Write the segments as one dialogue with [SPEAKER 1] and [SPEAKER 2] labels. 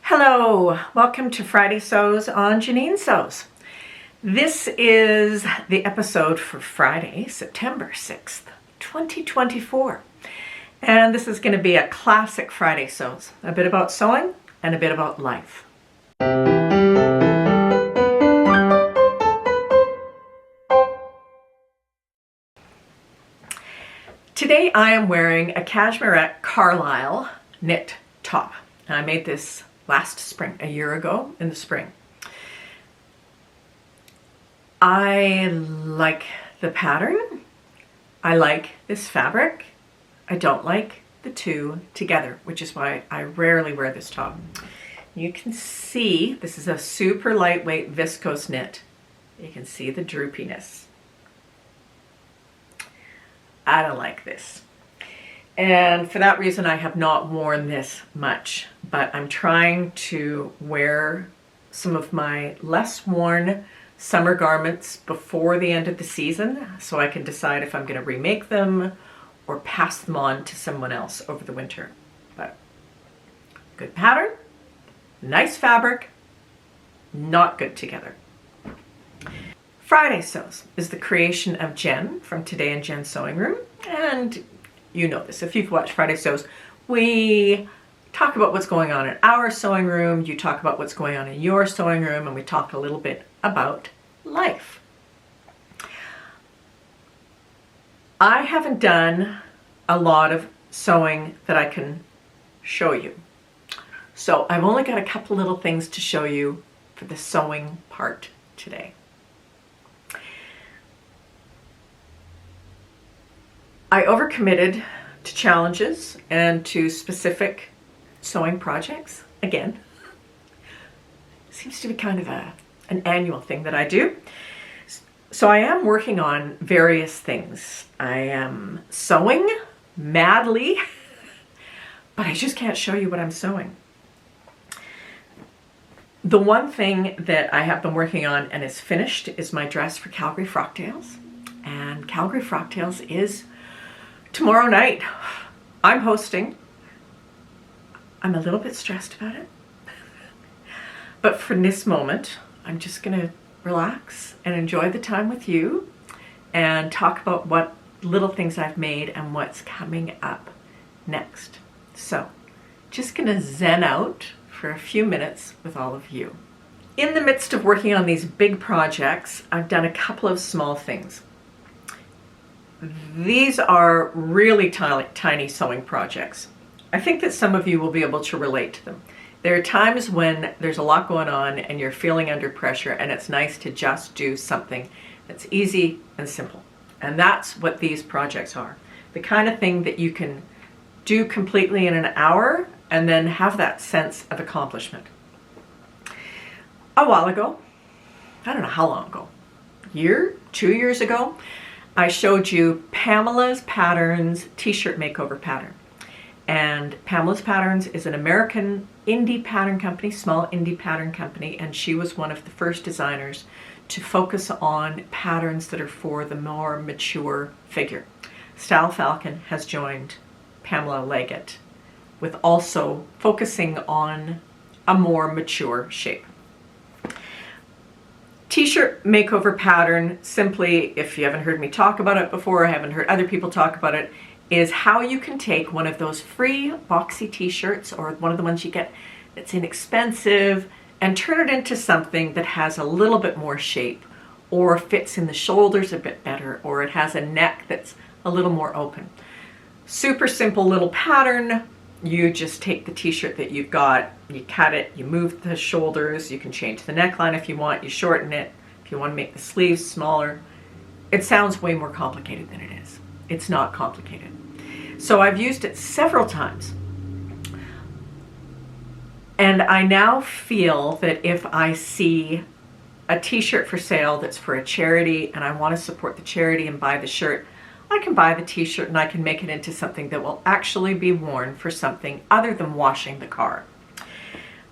[SPEAKER 1] Hello, welcome to Friday Sews on Janine Sews. This is the episode for Friday, September 6th, 2024. And this is going to be a classic Friday Sews, a bit about sewing and a bit about life. Today I am wearing a Cashmerette Carlisle knit top. I made this last spring, a year ago in the spring. I like the pattern. I like this fabric. I don't like the two together, which is why I rarely wear this top. You can see this is a super lightweight viscose knit. You can see the droopiness. I don't like this. And for that reason, I have not worn this much, but I'm trying to wear some of my less worn summer garments before the end of the season so I can decide if I'm going to remake them or pass them on to someone else over the winter. But good pattern, nice fabric, not good together. Friday Sews is the creation of Jen from Today in Jen's Sewing Room, and you know this. If you've watched Friday Sews, we talk about what's going on in our sewing room, you talk about what's going on in your sewing room, and we talk a little bit about life. I haven't done a lot of sewing that I can show you. So I've only got a couple little things to show you for the sewing part today. I overcommitted to challenges and to specific sewing projects. Again, seems to be kind of an annual thing that I do. So I am working on various things. I am sewing madly, but I just can't show you what I'm sewing. The one thing that I have been working on and is finished is my dress for Calgary Frocktails. And Calgary Frocktails is tomorrow night. I'm hosting. I'm a little bit stressed about it. But for this moment, I'm just going to relax and enjoy the time with you and talk about what little things I've made and what's coming up next. So, just going to zen out for a few minutes with all of you. In the midst of working on these big projects, I've done a couple of small things. These are really tiny sewing projects. I think that some of you will be able to relate to them. There are times when there's a lot going on and you're feeling under pressure, and it's nice to just do something that's easy and simple. And that's what these projects are. The kind of thing that you can do completely in an hour and then have that sense of accomplishment. A while ago, I don't know how long ago, year, 2 years ago, I showed you Pamela's Patterns t-shirt makeover pattern. And Pamela's Patterns is an American indie pattern company, small indie pattern company, and she was one of the first designers to focus on patterns that are for the more mature figure. Style Falcon has joined Pamela Leggett with also focusing on a more mature shape. T-shirt makeover pattern, simply, if you haven't heard me talk about it before, or haven't heard other people talk about it, is how you can take one of those free boxy t-shirts or one of the ones you get that's inexpensive and turn it into something that has a little bit more shape or fits in the shoulders a bit better, or it has a neck that's a little more open. Super simple little pattern. You just take the t-shirt that you've got, you cut it, you move the shoulders, you can change the neckline if you want, you shorten it, if you want to make the sleeves smaller. It sounds way more complicated than it is. It's not complicated. So I've used it several times. And I now feel that if I see a t-shirt for sale that's for a charity and I want to support the charity and buy the shirt, I can buy the t-shirt and I can make it into something that will actually be worn for something other than washing the car.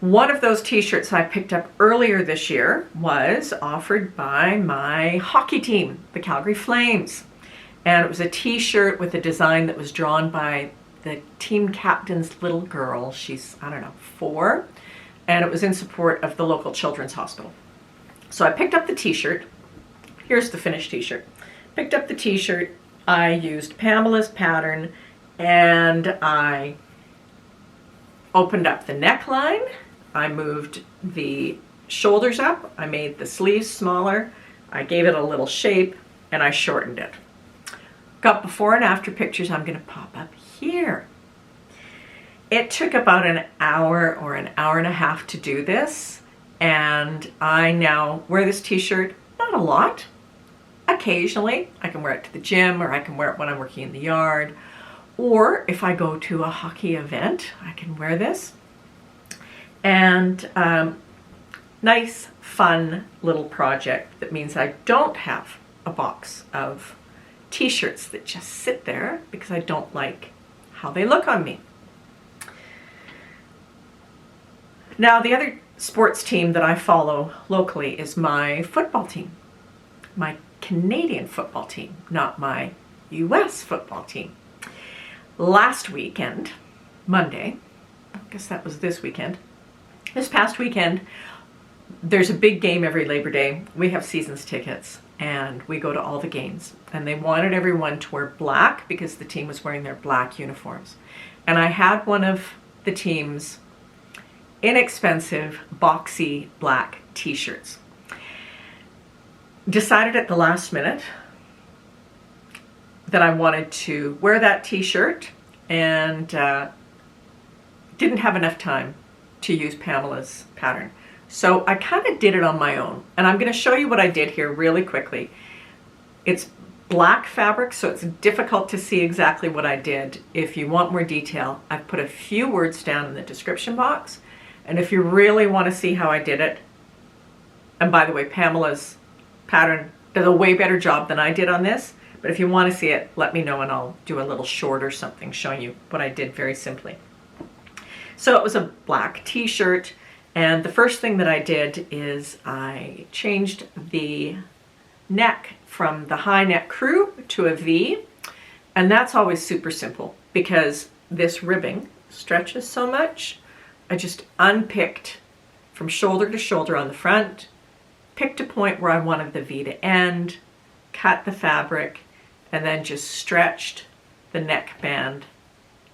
[SPEAKER 1] One of those t-shirts I picked up earlier this year was offered by my hockey team, the Calgary Flames. And it was a t-shirt with a design that was drawn by the team captain's little girl. She's, I don't know, 4. and it was in support of the local children's hospital. So I picked up the t-shirt. Here's the finished t-shirt. Picked up the t-shirt. I used Pamela's pattern, and I opened up the neckline. I moved the shoulders up. I made the sleeves smaller. I gave it a little shape, and I shortened it. Got before and after pictures I'm going to pop up here. It took about an hour or an hour and a half to do this, and I now wear this t-shirt, not a lot. Occasionally, I can wear it to the gym, or I can wear it when I'm working in the yard, or if I go to a hockey event, I can wear this. And nice, fun little project that means I don't have a box of t-shirts that just sit there because I don't like how they look on me. Now, the other sports team that I follow locally is my football team, my Canadian football team, not my US football team. Last weekend, Monday, I guess that was this weekend, this past weekend, there's a big game every Labor Day. We have seasons tickets and we go to all the games, and they wanted everyone to wear black because the team was wearing their black uniforms. And I had one of the team's inexpensive, boxy black t-shirts. Decided at the last minute that I wanted to wear that t-shirt, and didn't have enough time to use Pamela's pattern. So I kind of did it on my own, and I'm going to show you what I did here really quickly. It's black fabric, so it's difficult to see exactly what I did. If you want more detail, I've put a few words down in the description box, and if you really want to see how I did it, and by the way, Pamela's pattern does a way better job than I did on this, but if you want to see it, let me know and I'll do a little short or something showing you what I did very simply. So it was a black t-shirt, and the first thing that I did is I changed the neck from the high neck crew to a V, and that's always super simple because this ribbing stretches so much. I just unpicked from shoulder to shoulder on the front, picked a point where I wanted the V to end, cut the fabric, and then just stretched the neckband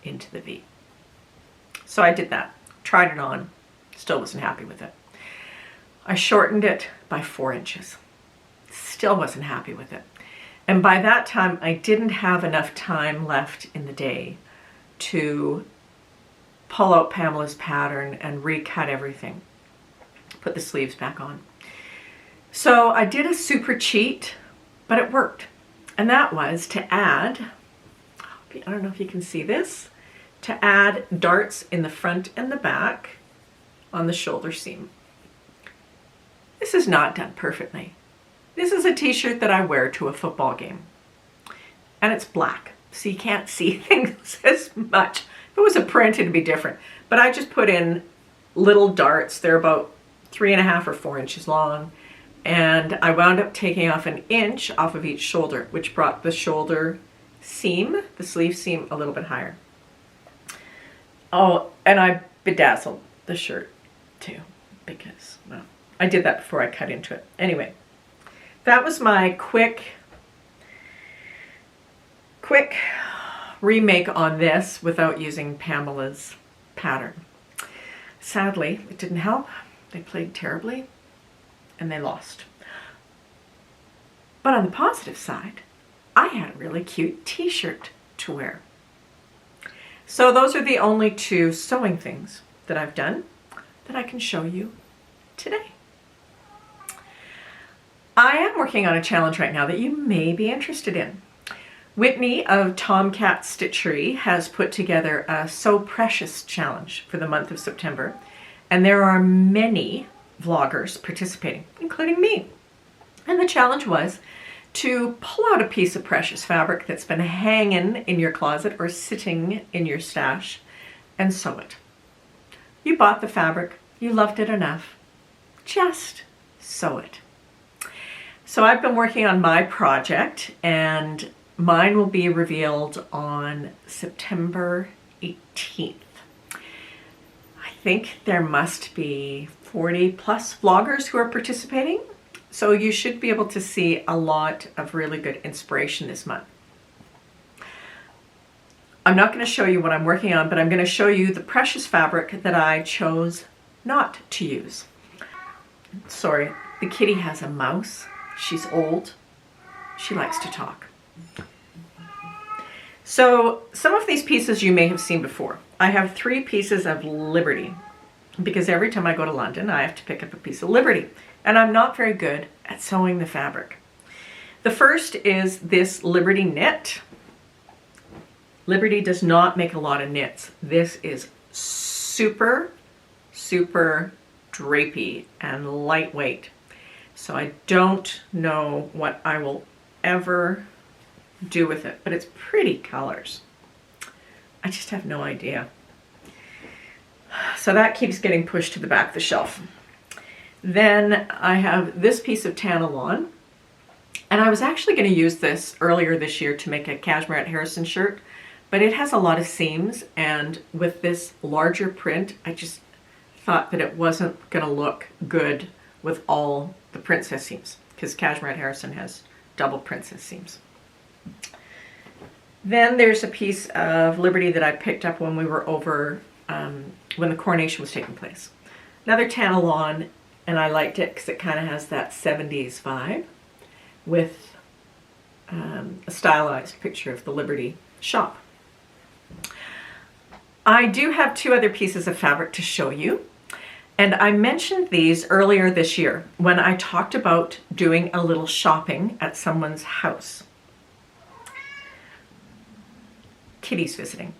[SPEAKER 1] into the V. So I did that, tried it on, still wasn't happy with it. I shortened it by 4 inches, still wasn't happy with it. And by that time, I didn't have enough time left in the day to pull out Pamela's pattern and recut everything, put the sleeves back on. So I did a super cheat, but it worked. And that was to add, I don't know if you can see this, to add darts in the front and the back on the shoulder seam. This is not done perfectly. This is a t-shirt that I wear to a football game. And it's black, so you can't see things as much. If it was a print, it'd be different. But I just put in little darts. They're about 3.5 or 4 inches long. And I wound up taking off 1 inch off of each shoulder, which brought the shoulder seam, the sleeve seam, a little bit higher. Oh, and I bedazzled the shirt too, because, well, I did that before I cut into it. Anyway, that was my quick remake on this without using Pamela's pattern. Sadly, it didn't help. They played terribly and they lost. But on the positive side, I had a really cute t-shirt to wear. So those are the only 2 sewing things that I've done that I can show you today. I am working on a challenge right now that you may be interested in. Whitney of Tomcat Stitchery has put together a Sew Precious challenge for the month of September, and there are many vloggers participating, including me. And the challenge was to pull out a piece of precious fabric that's been hanging in your closet or sitting in your stash and sew it. You bought the fabric, you loved it enough, just sew it. So I've been working on my project, and mine will be revealed on September 18th. I think there must be 40 plus vloggers who are participating. So you should be able to see a lot of really good inspiration this month. I'm not going to show you what I'm working on, but I'm going to show you the precious fabric that I chose not to use. Sorry, the kitty has a mouse. She's old. She likes to talk. So some of these pieces you may have seen before. I have 3 pieces of Liberty because every time I go to London, I have to pick up a piece of Liberty, and I'm not very good at sewing the fabric. The first is this Liberty knit. Liberty does not make a lot of knits. This is super, super drapey and lightweight. So I don't know what I will ever do with it, but it's pretty colors. I just have no idea. So that keeps getting pushed to the back of the shelf. Then I have this piece of Tanalon, and I was actually going to use this earlier this year to make a Cashmere at Harrison shirt, but it has a lot of seams, and with this larger print, I just thought that it wasn't going to look good with all the princess seams, because Cashmere at Harrison has double princess seams. Then there's a piece of Liberty that I picked up when we were over, when the coronation was taking place. Another Tanalon, and I liked it because it kind of has that 70s vibe with a stylized picture of the Liberty shop. I do have 2 other pieces of fabric to show you, and I mentioned these earlier this year when I talked about doing a little shopping at someone's house. Kitty's visiting.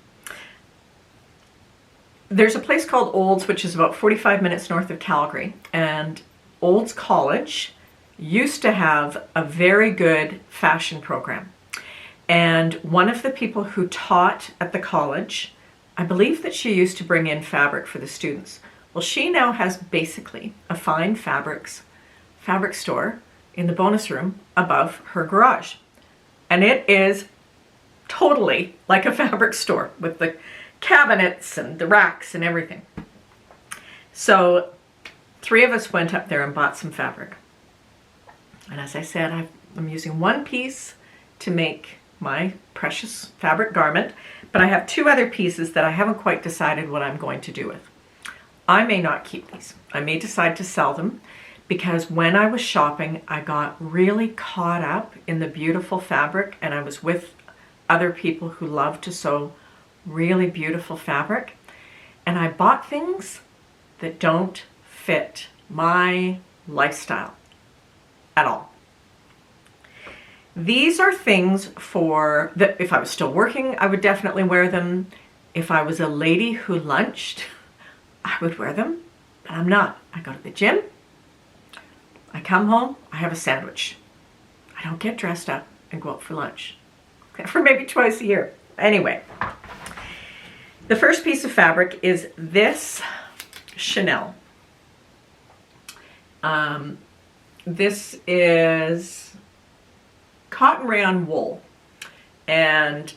[SPEAKER 1] There's a place called Olds, which is about 45 minutes north of Calgary, and Olds College used to have a very good fashion program. And one of the people who taught at the college, I believe that she used to bring in fabric for the students. Well, she now has basically a fine fabric store in the bonus room above her garage. And it is totally like a fabric store with the cabinets and the racks and everything. So 3 of us went up there and bought some fabric. And as I said, I'm using 1 piece to make my precious fabric garment, but I have 2 other pieces that I haven't quite decided what I'm going to do with. I may not keep these. I may decide to sell them because when I was shopping, I got really caught up in the beautiful fabric, and I was with other people who love to sew really beautiful fabric, and I bought things that don't fit my lifestyle at all. These are things for that if I was still working, I would definitely wear them. If I was a lady who lunched, I would wear them, but I'm not. I go to the gym, I come home, I have a sandwich. I don't get dressed up and go out for lunch. For maybe twice a year. Anyway, the first piece of fabric is this Chanel. This is cotton rayon wool, and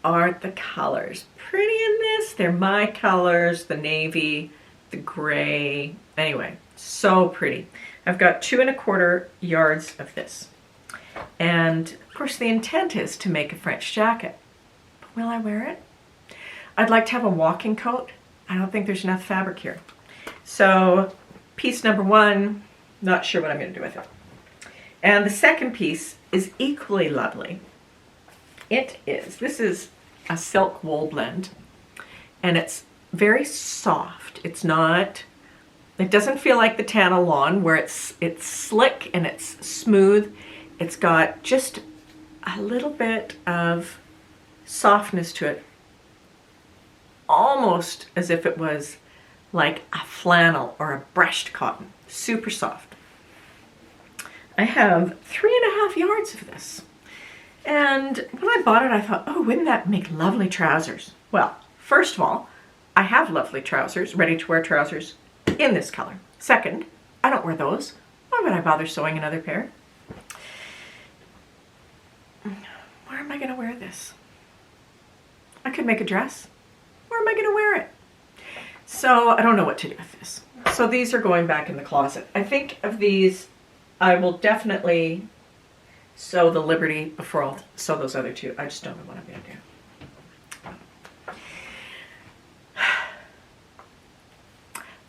[SPEAKER 1] aren't the colors pretty in this? They're my colors, the navy, the gray. Anyway, so pretty. I've got 2 1/4 yards of this, and of course the intent is to make a French jacket, but will I wear it? I'd like to have a walking coat. I don't think there's enough fabric here. So piece number 1, not sure what I'm going to do with it. And the second piece is equally lovely. This is a silk wool blend, and it's very soft. It doesn't feel like the Tanalon where it's slick and it's smooth. It's got just a little bit of softness to it, almost as if it was like a flannel or a brushed cotton. Super soft. I have 3.5 yards of this. And when I bought it, I thought, oh, wouldn't that make lovely trousers? Well, first of all, I have lovely trousers, ready-to-wear trousers in this color. Second, I don't wear those. Why would I bother sewing another pair? Where am I going to wear this? I could make a dress. Where am I going to wear it? So I don't know what to do with this. So these are going back in the closet. I think of these, I will definitely sew the Liberty before I'll sew those other two. I just don't know what I'm going to do.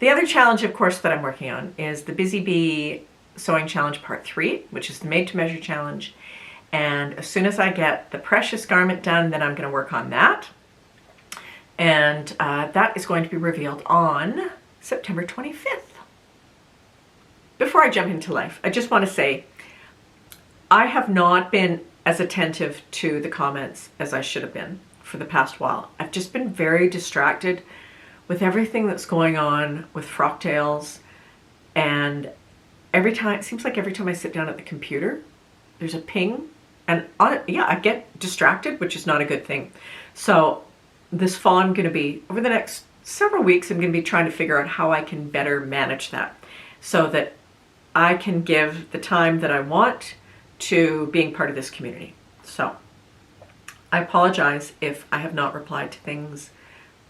[SPEAKER 1] The other challenge, of course, that I'm working on is the Busy Bee Sewing Challenge Part 3, which is the Made to Measure Challenge. And as soon as I get the Precious garment done, then I'm going to work on that. And that is going to be revealed on September 25th. Before I jump into life, I just want to say I have not been as attentive to the comments as I should have been for the past while. I've just been very distracted with everything that's going on with Frocktails, and every time, it seems like every time I sit down at the computer, there's a ping, and I get distracted, which is not a good thing. So this fall, I'm going to be, over the next several weeks, I'm going to be trying to figure out how I can better manage that so that I can give the time that I want to being part of this community. So I apologize if I have not replied to things,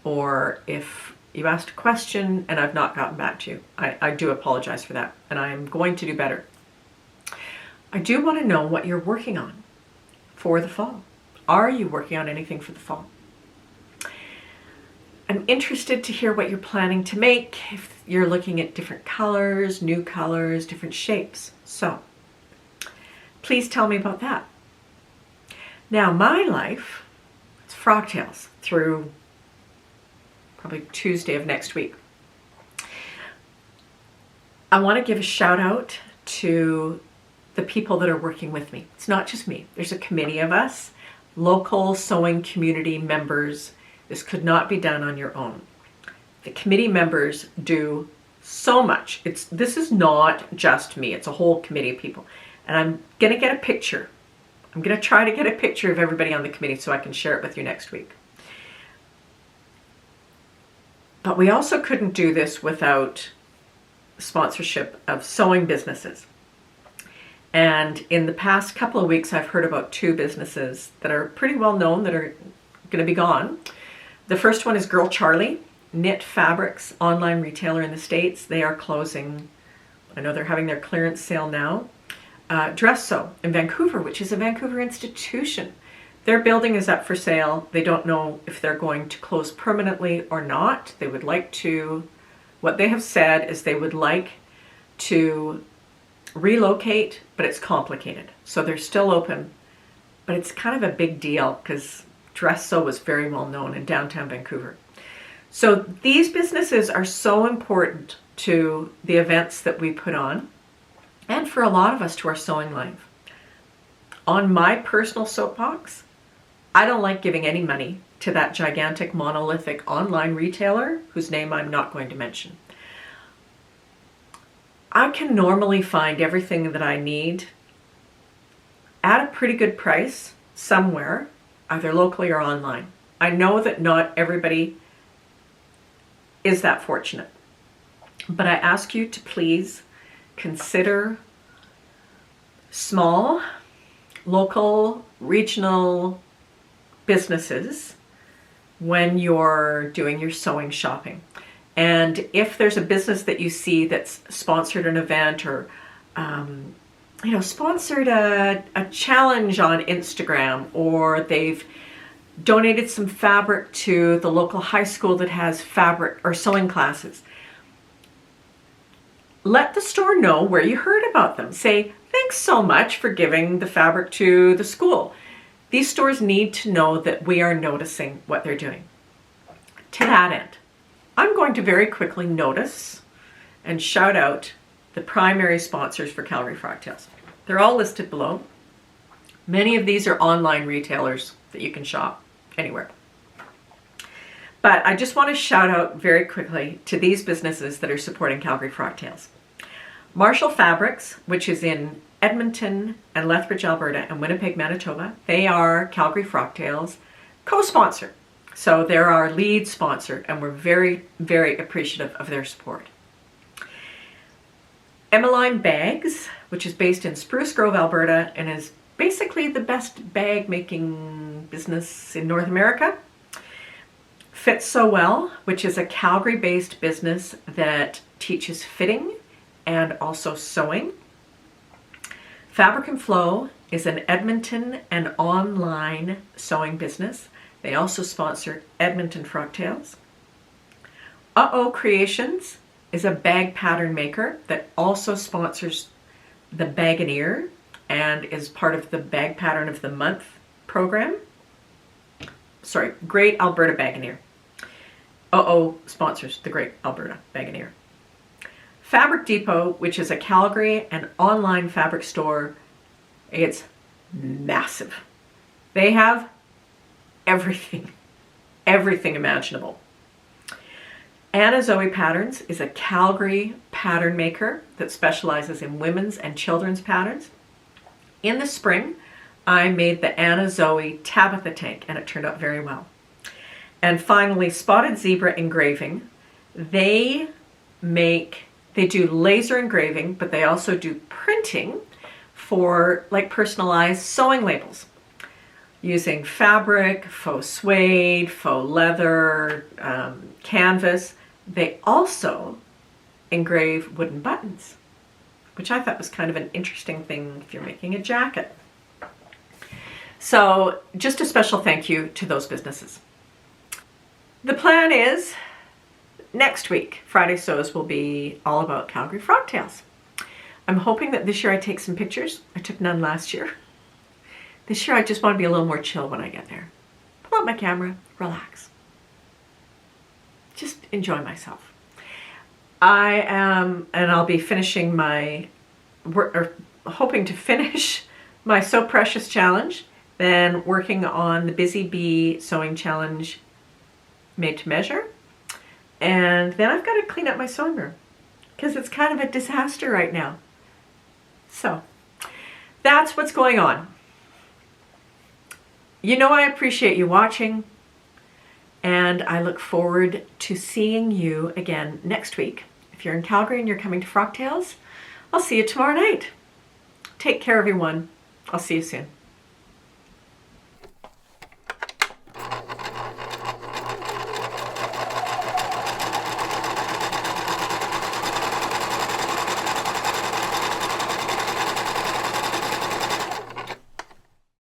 [SPEAKER 1] or if you asked a question and I've not gotten back to you. I do apologize for that, and I'm going to do better. I do want to know what you're working on for the fall. Are you working on anything for the fall? I'm interested to hear what you're planning to make, if you're looking at different colors, new colors, different shapes. So please tell me about that. Now, my life is Frocktails through probably Tuesday of next week. I want to give a shout out to the people that are working with me. It's not just me. There's a committee of us, local sewing community members. This could not be done on your own. The committee members do so much. This is not just me. It's a whole committee of people. And I'm going to get a picture. I'm going to try to get a picture of everybody on the committee so I can share it with you next week. But we also couldn't do this without sponsorship of sewing businesses. And in the past couple of weeks, I've heard about two businesses that are pretty well known that are going to be gone. The first one is Girl Charlie, knit fabrics, online retailer in the States. They are closing. I know they're having their clearance sale now. Dress Sew in Vancouver, which is a Vancouver institution. Their building is up for sale. They don't know if they're going to close permanently or not. They would like to, what they have said is they would like to relocate, but it's complicated. So they're still open, but it's kind of a big deal because Dress Sew was very well known in downtown Vancouver. So these businesses are so important to the events that we put on, and for a lot of us to our sewing life. On my personal soapbox, I don't like giving any money to that gigantic monolithic online retailer whose name I'm not going to mention. I can normally find everything that I need at a pretty good price somewhere, either locally or online. I know that not everybody is that fortunate, but I ask you to please consider small, local, regional businesses when you're doing your sewing shopping. And if there's a business that you see that's sponsored an event or sponsored a challenge on Instagram, or they've donated some fabric to the local high school that has fabric or sewing classes, let the store know where you heard about them. Say, thanks so much for giving the fabric to the school. These stores need to know that we are noticing what they're doing. To that end, I'm going to very quickly notice and shout out the primary sponsors for Calgary Frocktails. They're all listed below. Many of these are online retailers that you can shop anywhere. But I just want to shout out very quickly to these businesses that are supporting Calgary Frocktails. Marshall Fabrics, which is in Edmonton and Lethbridge, Alberta, and Winnipeg, Manitoba. They are Calgary Frocktails co-sponsor. So they're our lead sponsor, and we're very, very appreciative of their support. Emmaline Bags, which is based in Spruce Grove, Alberta, and is basically the best bag making business in North America. Fit So Well, which is a Calgary-based business that teaches fitting and also sewing. Fabric and Flow is an Edmonton and online sewing business. They also sponsor Edmonton Frocktails. Uh-Oh Creations is a bag pattern maker that also sponsors the Baganeer and is part of the Bag Pattern of the Month program. Sorry, Great Alberta Baganeer. Uh-Oh sponsors the Great Alberta Baganeer. Fabric Depot, which is a Calgary and online fabric store. It's massive. They have everything imaginable. Anna Zoe Patterns is a Calgary pattern maker that specializes in women's and children's patterns. In the spring, I made the Anna Zoe Tabitha tank and it turned out very well. And finally, Spotted Zebra Engraving. They do laser engraving, but they also do printing for like personalized sewing labels using fabric, faux suede, faux leather, canvas. They also engrave wooden buttons, which I thought was kind of an interesting thing if you're making a jacket. So just a special thank you to those businesses. The plan is next week, Friday Sews will be all about Calgary Frocktails. I'm hoping that this year I take some pictures. I took none last year. This year I just want to be a little more chill when I get there. Pull out my camera, relax. Just enjoy myself. I'll be finishing hoping to finish my So Precious challenge, then working on the Busy Bee sewing challenge made to measure. And then I've got to clean up my sewing room because it's kind of a disaster right now. So that's what's going on. You know I appreciate you watching, and I look forward to seeing you again next week. If you're in Calgary and you're coming to Frocktails, I'll see you tomorrow night. Take care, everyone. I'll see you soon.